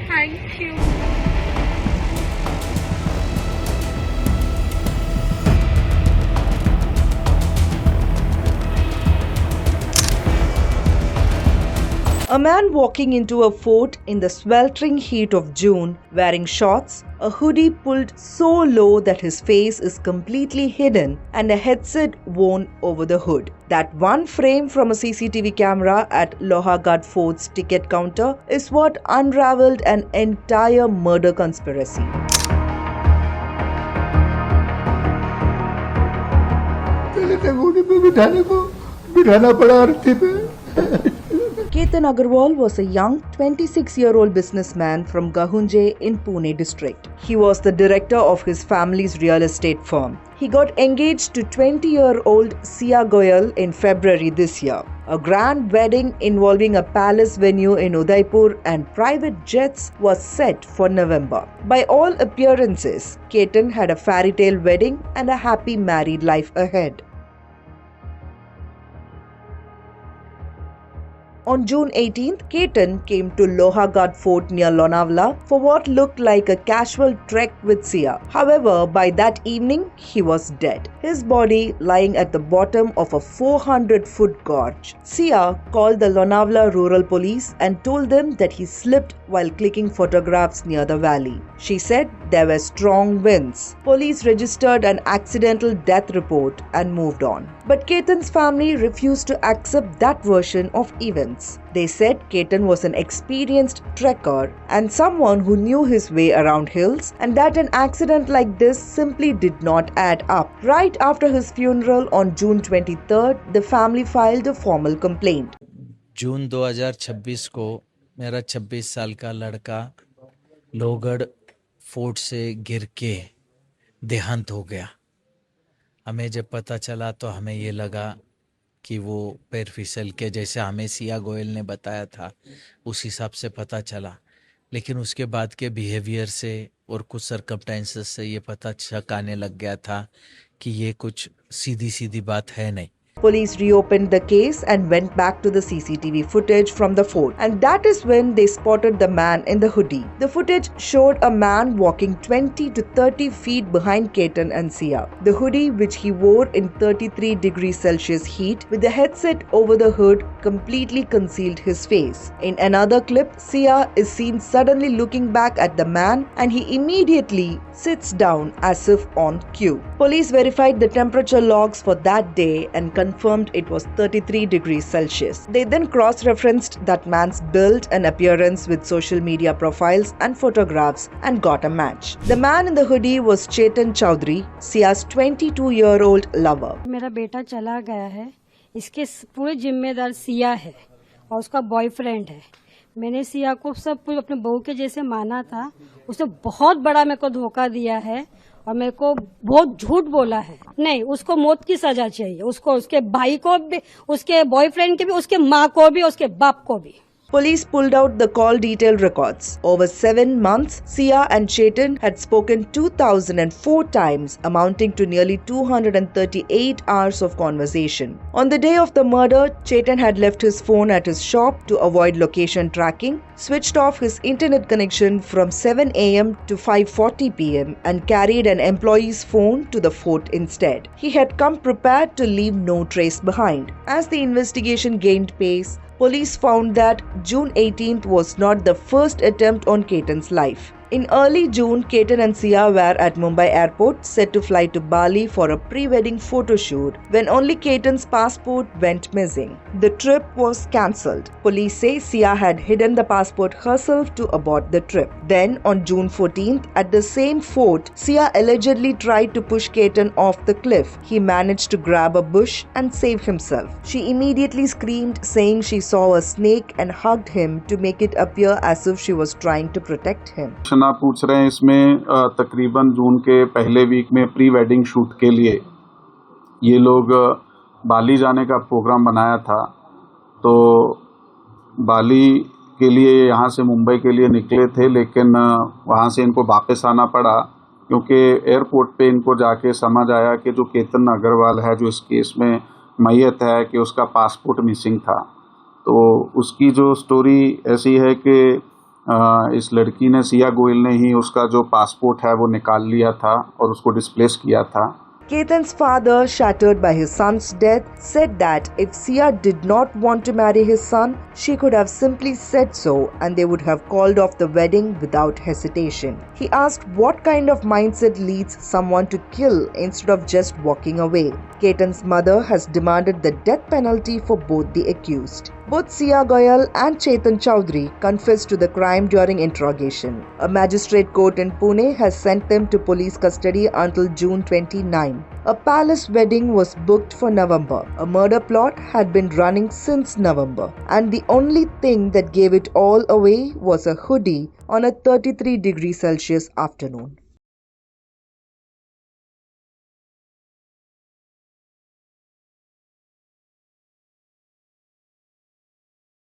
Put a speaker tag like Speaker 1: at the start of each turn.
Speaker 1: Thank you.
Speaker 2: A man walking into a fort in the sweltering heat of June, wearing shorts, a hoodie pulled so low that his face is completely hidden, and a headset worn over the hood. That one frame from a CCTV camera at Lohagad Fort's ticket counter is what unraveled an entire murder conspiracy. Ketan Agarwal was a young 26-year-old businessman from Gahunje in Pune district. He was the director of his family's real estate firm. He got engaged to 20-year-old Sia Goyal in February this year. A grand wedding involving a palace venue in Udaipur and private jets was set for November. By all appearances, Ketan had a fairy tale wedding and a happy married life ahead. On June 18th, Ketan came to Lohagad Fort near Lonavala for what looked like a casual trek with Sia. However, by that evening, he was dead, his body lying at the bottom of a 400-foot gorge. Sia called the Lonavala Rural Police and told them that he slipped while clicking photographs near the valley. She said there were strong winds. Police registered an accidental death report and moved on. But Ketan's family refused to accept that version of events. They said Ketan was an experienced trekker and someone who knew his way around hills, and that an accident like this simply did not add up. Right after his funeral on June 23rd, the family filed a formal complaint.
Speaker 3: जून 2026 को मेरा 26 साल का लड़का Lohgarh fort से गिर के देहांत हो गया। हमें जब पता चला तो हमें ये लगा कि वो पैर फिसल के, जैसे हमें सिया गोयल ने बताया था उस हिसाब से पता चला, लेकिन उसके बाद के बिहेवियर से और कुछ सर्कमस्टेंसेस से ये पता शक आने लग गया था कि ये कुछ सीधी सीधी बात है नहीं।
Speaker 2: Police reopened the case and went back to the CCTV footage from the fort, and that is when they spotted the man in the hoodie. The footage showed a man walking 20 to 30 feet behind Ketan and Sia. The hoodie, which he wore in 33 degrees Celsius heat with the headset over the hood, completely concealed his face. In another clip, Sia is seen suddenly looking back at the man, and he immediately sits down as if on cue. Police verified the temperature logs for that day and confirmed it was 33 degrees Celsius. They then cross-referenced that man's build and appearance with social media profiles and photographs and got a match. The man in the hoodie was Ketan Chaudhary, Sia's 22-year-old lover.
Speaker 4: मेरा बेटा चला गया है, इसके पूरे जिम्मेदार सिया है और उसका बॉयफ्रेंड है। मैंने सिया को सब कुछ अपने बहू के जैसे माना था, उसने बहुत बड़ा मेरे को धोखा दिया है और मेरे को बहुत झूठ बोला है। नहीं, उसको मौत की सजा चाहिए, उसको, उसके भाई को भी, उसके बॉयफ्रेंड के भी, उसके माँ को भी, उसके बाप को भी।
Speaker 2: Police pulled out the call detail records. Over 7 months, Sia and Ketan had spoken 2,004 times, amounting to nearly 238 hours of conversation. On the day of the murder, Ketan had left his phone at his shop to avoid location tracking, switched off his internet connection from 7 a.m. to 5:40 p.m. and carried an employee's phone to the fort instead. He had come prepared to leave no trace behind. As the investigation gained pace, police found that June 18th was not the first attempt on Ketan's life. In early June, Ketan and Sia were at Mumbai airport set to fly to Bali for a pre-wedding photo shoot when only Ketan's passport went missing. The trip was cancelled. Police say Sia had hidden the passport herself to abort the trip. Then on June 14th, at the same fort, Sia allegedly tried to push Ketan off the cliff. He managed to grab a bush and save himself. She immediately screamed, saying she saw a snake and hugged him to make it appear as if she was trying to protect him.
Speaker 5: आप पूछ रहे हैं इसमें तकरीबन जून के पहले week में pre wedding shoot के लिए ये लोग बाली जाने का प्रोग्राम बनाया था। तो बाली के लिए यहाँ से मुंबई के लिए निकले थे, लेकिन वहाँ से इनको वापस आना पड़ा क्योंकि एयरपोर्ट पे इनको जाके समझ आया कि जो केतन अग्रवाल है, जो इस केस में मैयत है, कि उसका पासपोर्ट मिसिंग था। तो उसकी जो स्टोरी ऐसी है कि इस लड़की ने, सिया गोयल ने ही उसका जो पासपोर्ट है वो निकाल लिया था और उसको डिस्प्लेस किया था।
Speaker 2: Ketan's father, shattered by his son's death, said that if Sia did not want to marry his son, she could have simply said so and they would have called off the wedding without hesitation. He asked what kind of mindset leads someone to kill instead of just walking away. Ketan's mother has demanded the death penalty for both the accused. Both Sia Goyal and Ketan Chowdhury confessed to the crime during interrogation. A magistrate court in Pune has sent them to police custody until June 29. A palace wedding was booked for November. A murder plot had been running since November. And the only thing that gave it all away was a hoodie on a 33 degrees Celsius afternoon.